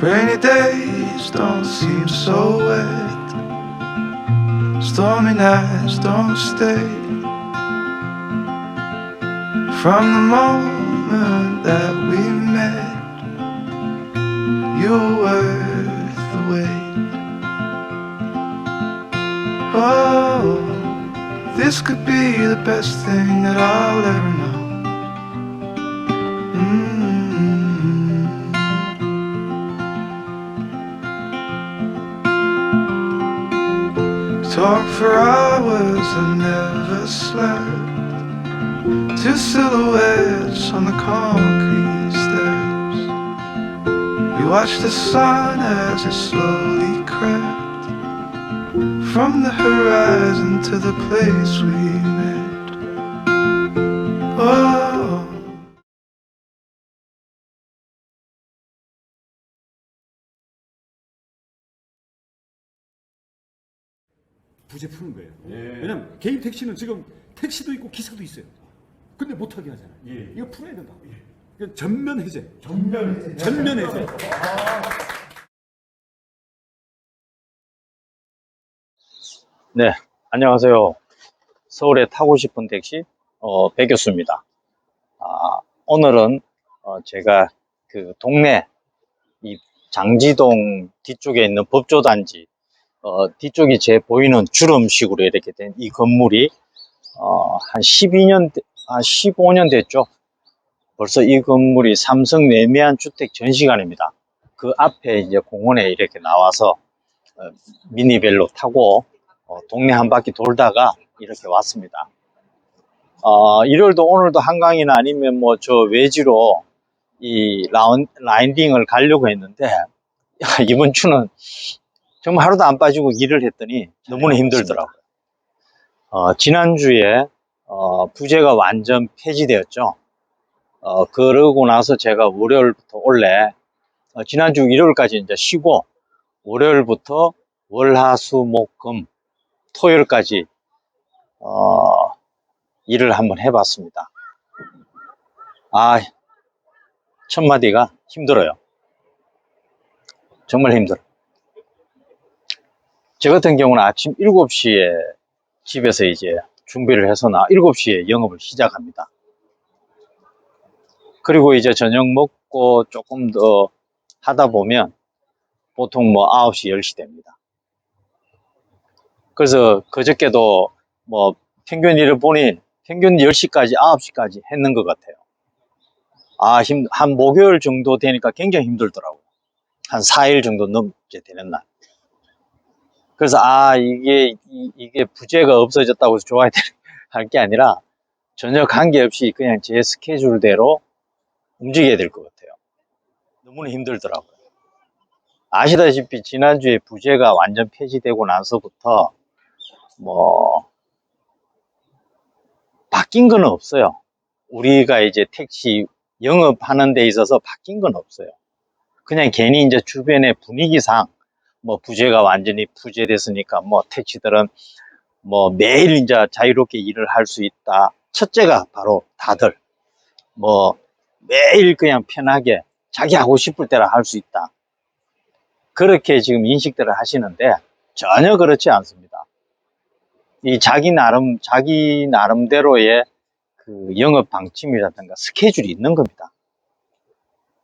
Rainy days don't seem so wet. Stormy nights don't stay. From the moment that we met, you were worth the wait. Oh, this could be the best thing that I'll ever know. Talk for hours, I never slept. Two silhouettes on the concrete steps. We watched the sun as it slowly crept from the horizon to the place we met. Oh. 부재 푸는 거예요. 왜냐면 개인 택시는 지금 택시도 있고 기사도 있어요. 근데 못하게 하잖아요. 이거 풀어야 된다. 그러니까 전면 해제. 전면 해제. 네, 안녕하세요. 서울에 타고 싶은 택시 백교수입니다. 오늘은 제가 그 동네 이 장지동 뒤쪽에 있는 법조단지 뒤쪽이 제 보이는 주름식으로 이렇게 된 이 건물이 한 15년 됐죠. 벌써 이 건물이 삼성 매매한 주택 전시관입니다. 그 앞에 이제 공원에 이렇게 나와서 미니벨로 타고 동네 한 바퀴 돌다가 이렇게 왔습니다. 일요일도 오늘도 한강이나 아니면 뭐 저 외지로 이 라인딩을 가려고 했는데 이번 주는 정말 하루도 안 빠지고 일을 했더니 너무나 힘들더라고요. 지난주에 부재가 완전 폐지되었죠. 그러고 나서 제가 월요일부터 원래 지난주 일요일까지 이제 쉬고 월요일부터 월화수목금 토요일까지 일을 한번 해봤습니다. 첫마디가 힘들어요. 정말 힘들어요. 저 같은 경우는 아침 7시에 집에서 이제 준비를 해서 7시에 영업을 시작합니다. 그리고 이제 저녁 먹고 조금 더 하다 보면 보통 뭐 9시, 10시 됩니다. 그래서 그저께도 뭐 평균 일을 보니 평균 10시까지, 9시까지 했는 것 같아요. 한 목요일 정도 되니까 굉장히 힘들더라고요. 한 4일 정도 넘게 되는 날. 그래서 이게 부재가 없어졌다고 해서 좋아야 할 게 아니라 전혀 관계없이 그냥 제 스케줄대로 움직여야 될 것 같아요. 너무나 힘들더라고요. 아시다시피 지난주에 부재가 완전 폐지되고 나서부터 뭐 바뀐 건 없어요. 우리가 이제 택시 영업하는 데 있어서 바뀐 건 없어요. 그냥 괜히 이제 주변의 분위기상 뭐 부재가 완전히 폐지됐으니까 뭐 택시들은 뭐 매일 이제 자유롭게 일을 할 수 있다. 첫째가 바로 다들 뭐 매일 그냥 편하게 자기 하고 싶을 때라 할 수 있다. 그렇게 지금 인식들을 하시는데 전혀 그렇지 않습니다. 이 자기 나름대로의 그 영업 방침이라든가 스케줄이 있는 겁니다.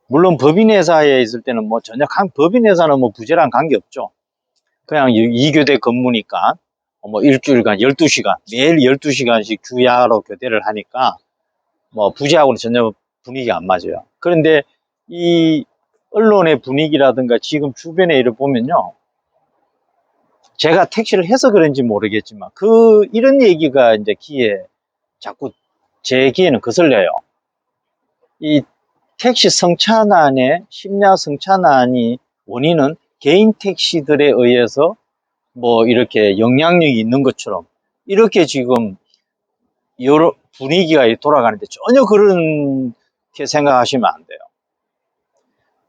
물론 법인회사에 있을 때는 뭐 전혀 법인회사는 뭐 부재랑 관계없죠. 그냥 2교대 근무니까 뭐 일주일간 12시간 매일 12시간씩 주야로 교대를 하니까 뭐 부재하고는 전혀 분위기가 안 맞아요. 그런데 이 언론의 분위기라든가 지금 주변의 일을 보면요, 제가 택시를 해서 그런지 모르겠지만 이런 얘기가 이제 자꾸 제 귀에는 거슬려요. 이 택시 성차난의 심야 성차난이 원인은 개인 택시들에 의해서 뭐 이렇게 영향력이 있는 것처럼 이렇게 지금 여러 분위기가 돌아가는데 전혀 그렇게 생각하시면 안 돼요.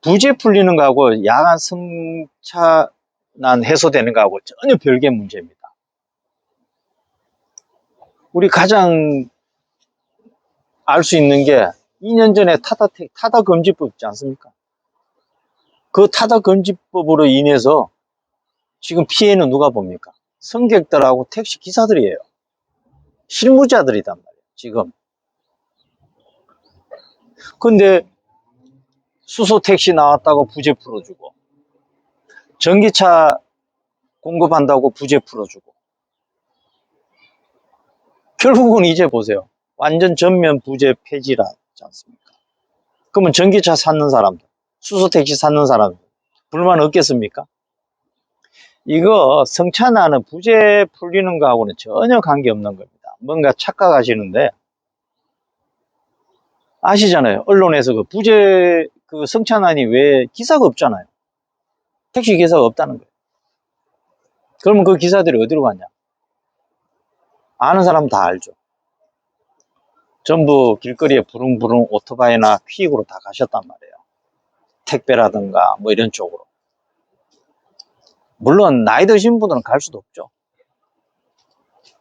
부재 풀리는 거하고 야간 성차난 해소되는 거하고 전혀 별개 문제입니다. 우리 가장 알 수 있는 게 2년 전에 타다 금지법 있지 않습니까? 그 타다금지법으로 인해서 지금 피해는 누가 봅니까? 승객들하고 택시 기사들이에요. 실무자들이단 말이에요, 지금. 근데 수소 택시 나왔다고 부재 풀어주고, 전기차 공급한다고 부재 풀어주고, 결국은 이제 보세요. 완전 전면 부재 폐지라지 않습니까? 그러면 전기차 샀는 사람들, 수소 택시 샀는 사람들, 불만 없겠습니까? 이거 성찬하는 부재 풀리는 거하고는 전혀 관계없는 겁니다. 뭔가 착각하시는데, 아시잖아요. 언론에서 그 부재, 그 성찬안이 왜 기사가 없잖아요. 택시 기사가 없다는 거예요. 그러면 그 기사들이 어디로 갔냐? 아는 사람 다 알죠. 전부 길거리에 부릉부릉 오토바이나 퀵으로 다 가셨단 말이에요. 택배라든가 뭐 이런 쪽으로. 물론 나이 드신 분들은 갈 수도 없죠.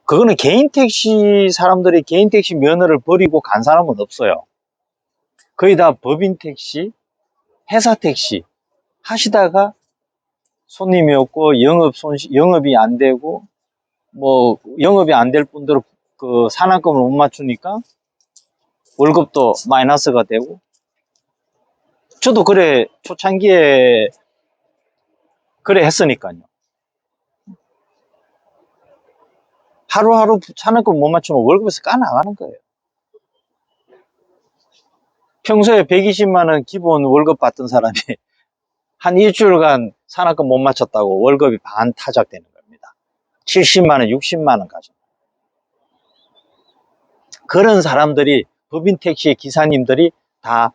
그거는 개인 택시 사람들이 개인 택시 면허를 버리고 간 사람은 없어요. 거의 다 법인 택시, 회사 택시 하시다가 손님이 없고 영업이 안 되고 뭐 영업이 안 될 분들은 그 산학금을 못 맞추니까 월급도 마이너스가 되고, 저도 그래 초창기에 그래 했으니까요. 하루하루 산학금 못 맞추면 월급에서 까나가는 거예요. 평소에 120만 원 기본 월급 받던 사람이 한 일주일간 산학금 못 맞췄다고 월급이 반타작되는 겁니다. 70만 원, 60만 원 가죠. 그런 사람들이 법인 택시 기사님들이 다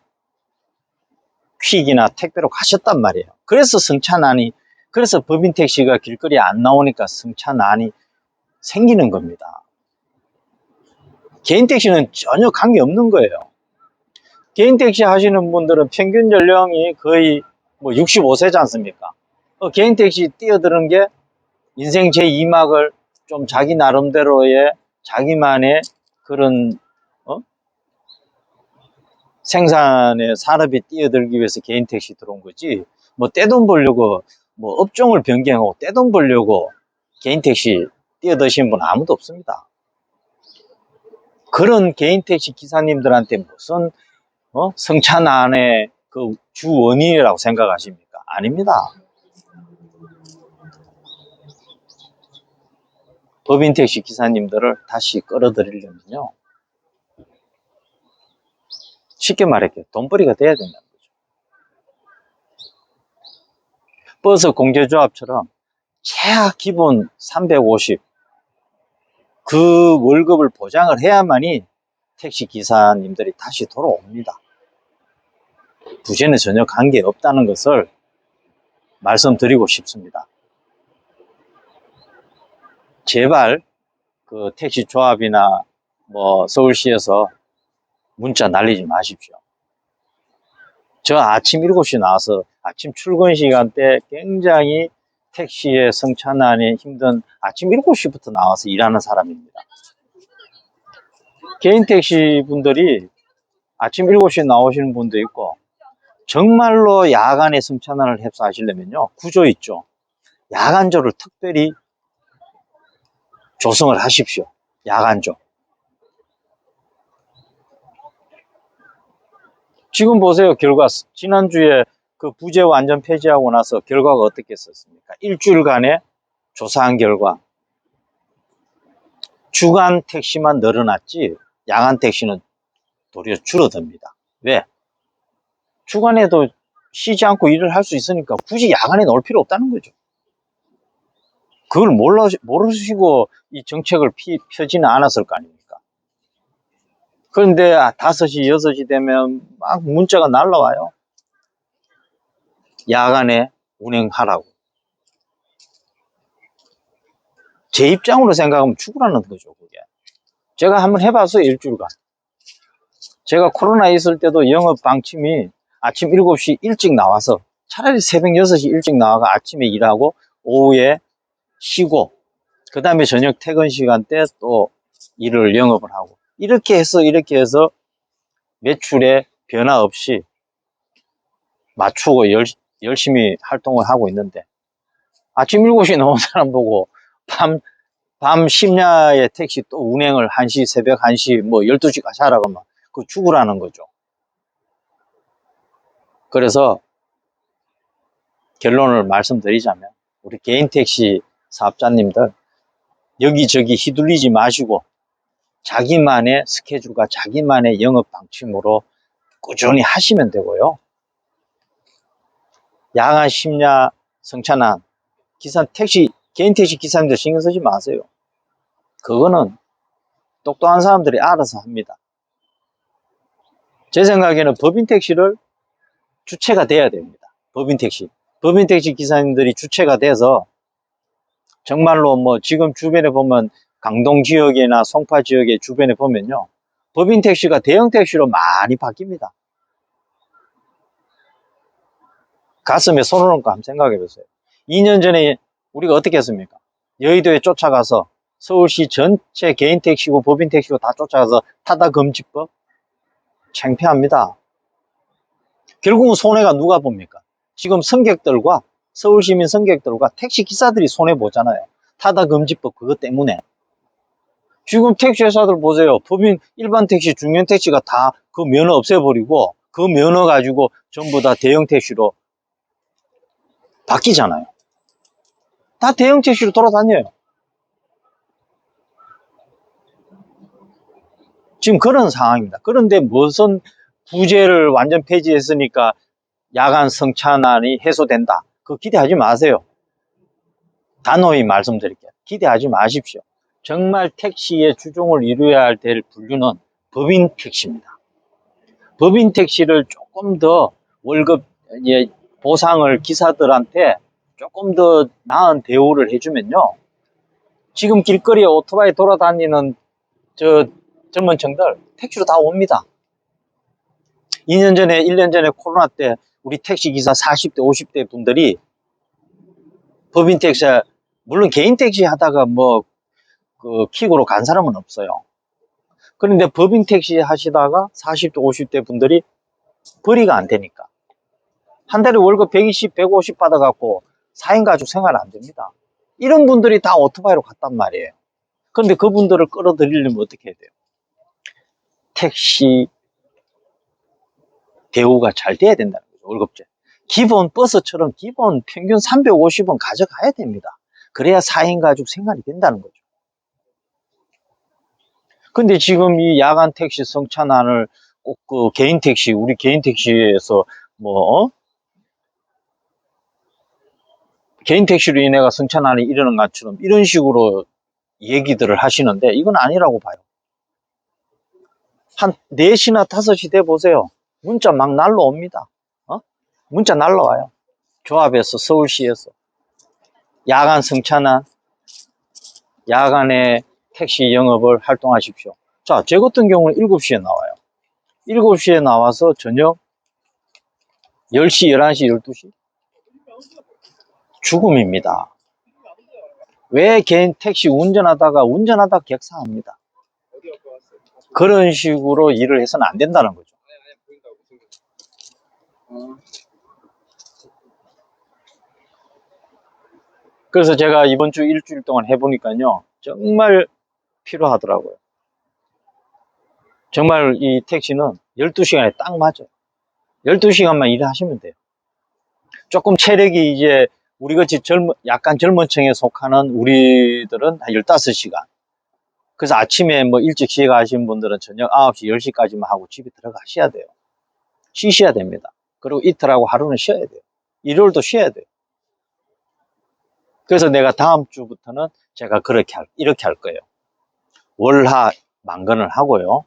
퀵이나 택배로 가셨단 말이에요. 그래서 성찬안이, 그래서 법인 택시가 길거리에 안 나오니까 성찬안이 생기는 겁니다. 개인 택시는 전혀 관계없는 거예요. 개인 택시 하시는 분들은 평균 연령이 거의 뭐 65세지 않습니까? 개인 택시 뛰어드는 게 인생 제2막을 좀 자기 나름대로의 자기만의 그런 생산의 산업에 뛰어들기 위해서 개인 택시 들어온 거지, 뭐 떼돈 벌려고 뭐 업종을 변경하고 떼돈 벌려고 개인 택시 뛰어드신 분 아무도 없습니다. 그런 개인 택시 기사님들한테 무슨 성찬안의 그 주 원인이라고 생각하십니까? 아닙니다. 법인 택시 기사님들을 다시 끌어들이려면요, 쉽게 말할게요. 돈벌이가 돼야 된다는 거죠. 버스 공제조합처럼 최하 기본 350, 그 월급을 보장을 해야만이 택시 기사님들이 다시 돌아옵니다. 부재는 전혀 관계없다는 것을 말씀드리고 싶습니다. 제발 그 택시 조합이나 뭐 서울시에서 문자 날리지 마십시오. 저 아침 7시 나와서 아침 출근 시간대 굉장히 택시의 성찬안이 힘든 아침 7시부터 나와서 일하는 사람입니다. 개인 택시 분들이 아침 7시에 나오시는 분도 있고, 정말로 야간에 성찬안을 heb사하시려면요, 구조 있죠. 야간조를 특별히 조성을 하십시오. 야간조. 지금 보세요, 결과. 지난주에 그 부재 완전 폐지하고 나서 결과가 어떻게 썼습니까? 일주일간에 조사한 결과 주간 택시만 늘어났지 야간 택시는 도리어 줄어듭니다. 왜? 주간에도 쉬지 않고 일을 할 수 있으니까 굳이 야간에 나올 필요 없다는 거죠. 그걸 모르시고 이 정책을 펴지는 않았을 거 아닙니까? 그런데 5시, 6시 되면 막 문자가 날라와요. 야간에 운행하라고. 제 입장으로 생각하면 죽으라는 거죠, 그게. 제가 한번 해봤어요, 일주일간. 제가 코로나 있을 때도 영업 방침이 아침 7시 일찍 나와서, 차라리 새벽 6시 일찍 나와가 아침에 일하고 오후에 쉬고 그 다음에 저녁 퇴근 시간대 또 일을 영업을 하고, 이렇게 해서 매출에 변화 없이 맞추고 열심히 활동을 하고 있는데 아침 7시에 나온 사람 보고 밤 심야에 택시 또 운행을 1시, 새벽 1시, 뭐 12시까지 하라고 하면 그 죽으라는 거죠. 그래서 결론을 말씀드리자면 우리 개인 택시 사업자님들 여기저기 휘둘리지 마시고 자기만의 스케줄과 자기만의 영업 방침으로 꾸준히 하시면 되고요. 야간 심야 성찬한 개인 택시 기사님들 신경 쓰지 마세요. 그거는 똑똑한 사람들이 알아서 합니다. 제 생각에는 법인 택시를 주체가 돼야 됩니다. 법인 택시 기사님들이 주체가 돼서 정말로 뭐 지금 주변에 보면 강동 지역이나 송파 지역의 주변에 보면요. 법인 택시가 대형 택시로 많이 바뀝니다. 가슴에 손을 얹고 한번 생각해 보세요. 2년 전에 우리가 어떻게 했습니까? 여의도에 쫓아가서 서울시 전체 개인 택시고 법인 택시고 다 쫓아가서 타다 금지법? 창피합니다. 결국은 손해가 누가 봅니까? 지금 승객들과 서울시민 승객들과 택시 기사들이 손해 보잖아요. 타다 금지법 그것 때문에. 지금 택시 회사들 보세요. 법인 일반 택시, 중형 택시가 다 그 면허 없애버리고 그 면허 가지고 전부 다 대형 택시로 바뀌잖아요. 다 대형 택시로 돌아다녀요. 지금 그런 상황입니다. 그런데 무슨 부재를 완전 폐지했으니까 야간 성찬안이 해소된다. 그거 기대하지 마세요. 단호히 말씀드릴게요. 기대하지 마십시오. 정말 택시의 주종을 이루어야 될 분류는 법인 택시입니다. 법인 택시를 조금 더 월급 보상을 기사들한테 조금 더 나은 대우를 해주면요. 지금 길거리에 오토바이 돌아다니는 젊은층들 택시로 다 옵니다. 1년 전에 코로나 때 우리 택시기사 40대, 50대 분들이 법인 택시, 물론 개인 택시 하다가 킥으로 간 사람은 없어요. 그런데 법인 택시 하시다가 40대, 50대 분들이 벌이가 안 되니까. 한 달에 월급 120, 150 받아갖고 4인 가족 생활 안 됩니다. 이런 분들이 다 오토바이로 갔단 말이에요. 그런데 그분들을 끌어들이려면 어떻게 해야 돼요? 택시 대우가 잘 돼야 된다는 거죠. 월급제. 기본 버스처럼 기본 평균 350원 가져가야 됩니다. 그래야 4인 가족 생활이 된다는 거죠. 근데 지금 이 야간 택시 성찬안을 꼭 개인 택시, 우리 개인 택시에서 개인 택시로 인해가 성찬안이 일어난 것처럼 이런 식으로 얘기들을 하시는데 이건 아니라고 봐요. 한 4시나 5시 돼 보세요. 문자 막 날라옵니다. 문자 날라와요. 조합에서, 서울시에서. 야간 성찬안, 야간에 택시 영업을 활동하십시오. 자, 제 같은 경우는 7시에 나와요. 7시에 나와서 저녁 10시, 11시, 12시? 죽음입니다. 왜 개인 택시 운전하다가 격사합니다. 그런 식으로 일을 해서는 안 된다는 거죠. 그래서 제가 이번 주 일주일 동안 해보니까요. 정말 필요하더라고요. 정말 이 택시는 12시간에 딱 맞아요. 12시간만 일하시면 돼요. 조금 체력이 이제 우리같이 약간 젊은 층에 속하는 우리들은 한 15시간. 그래서 아침에 일찍 시작하신 분들은 저녁 9시, 10시까지만 하고 집에 들어가셔야 돼요. 쉬셔야 됩니다. 그리고 이틀하고 하루는 쉬어야 돼요. 일요일도 쉬어야 돼요. 그래서 내가 다음 주부터는 제가 이렇게 할 거예요. 월하 만건을 하고요.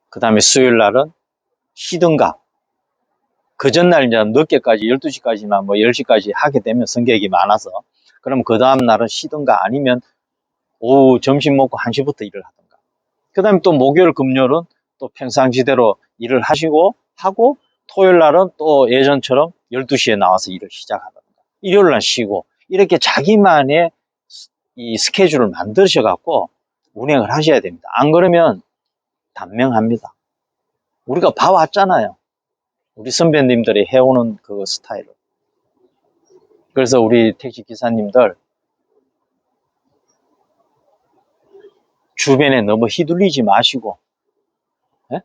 그 다음에 수요일 날은 쉬든가. 그 전날 이제 늦게까지 12시까지나 10시까지 하게 되면 승객이 많아서 그럼 그 다음 날은 쉬든가 아니면 오후 점심 먹고 1시부터 일을 하든가. 그 다음에 또 목요일 금요일은 또 평상시대로 일을 하고 토요일 날은 또 예전처럼 12시에 나와서 일을 시작하든가. 일요일 날 쉬고 이렇게 자기만의 이 스케줄을 만드셔 갖고 운행을 하셔야 됩니다. 안 그러면 단명합니다. 우리가 봐왔잖아요. 우리 선배님들이 해오는 그 스타일을. 그래서 우리 택시 기사님들 주변에 너무 휘둘리지 마시고, 예?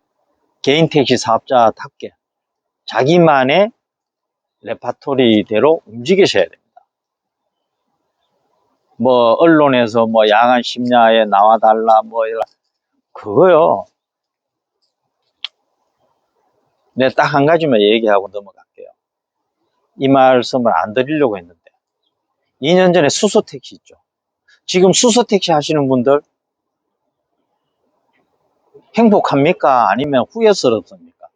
개인 택시 사업자답게 자기만의 레파토리대로 움직이셔야 됩니다. 뭐 언론에서 뭐 양안 심야에 나와달라 뭐 이런 그거요. 네, 딱 한 가지만 얘기하고 넘어갈게요. 이 말씀을 안 드리려고 했는데 2년 전에 수소택시 있죠. 지금 수소택시 하시는 분들 행복합니까? 아니면 후회스럽습니까?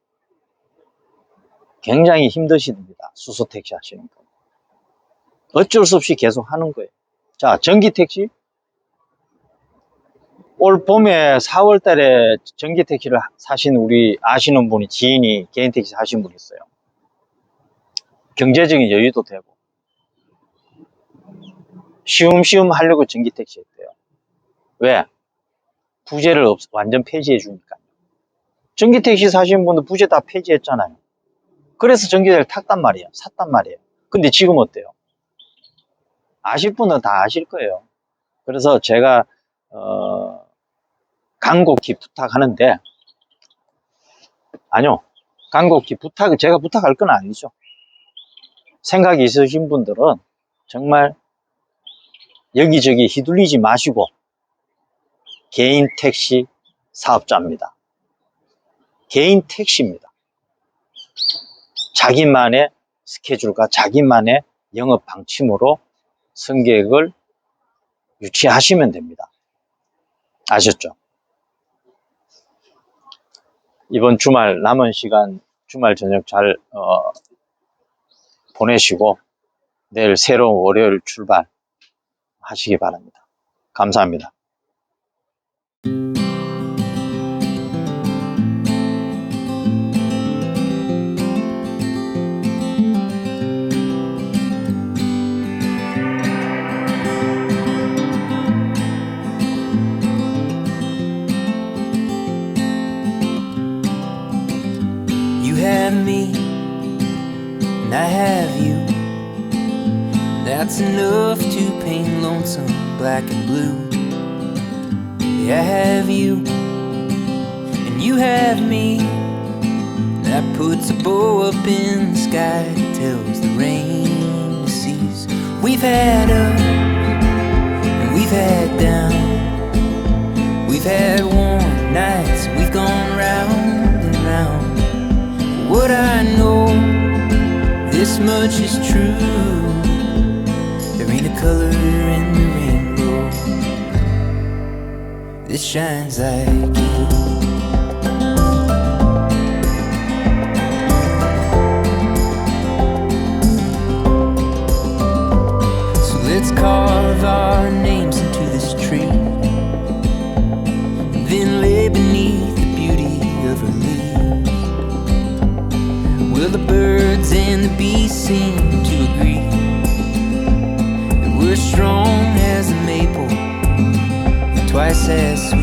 굉장히 힘드십니다. 수소택시 하시는 분. 어쩔 수 없이 계속 하는 거예요. 자, 전기택시. 올 봄에 4월 달에 전기택시를 사신 우리 아시는 분이 지인이 개인택시 하신 분이 있어요. 경제적인 여유도 되고 쉬움쉬움 하려고 전기택시 했대요. 왜? 부재를 완전 폐지해 주니까. 전기택시 사시는 분들 부재 다 폐지했잖아요. 그래서 전기를 탔단 말이에요. 샀단 말이에요. 근데 지금 어때요? 아실 분은 다 아실 거예요. 그래서 제가 간곡히 부탁하는데, 아니요, 간곡히 제가 부탁할 건 아니죠. 생각이 있으신 분들은 정말 여기저기 휘둘리지 마시고 개인 택시 사업자입니다. 개인 택시입니다. 자기만의 스케줄과 자기만의 영업 방침으로 승객을 유치하시면 됩니다. 아셨죠? 이번 주말 남은 시간 주말 저녁 잘 보내시고 내일 새로운 월요일 출발하시기 바랍니다. 감사합니다. You have me, and I have you. That's enough to paint lonesome black and blue. Yeah, I have you, and you have me. That puts a bow up in the sky that tells the rain to cease. We've had up, and we've had down. We've had warm nights, we've gone round and round. What I know, this much is true. There ain't a color in the rainbow that shines like you. So let's carve our names into this tree, and then lay beneath the beauty of her leaves. Well, the birds and the bees seem to agree that we're strong as a maple, twice as sweet.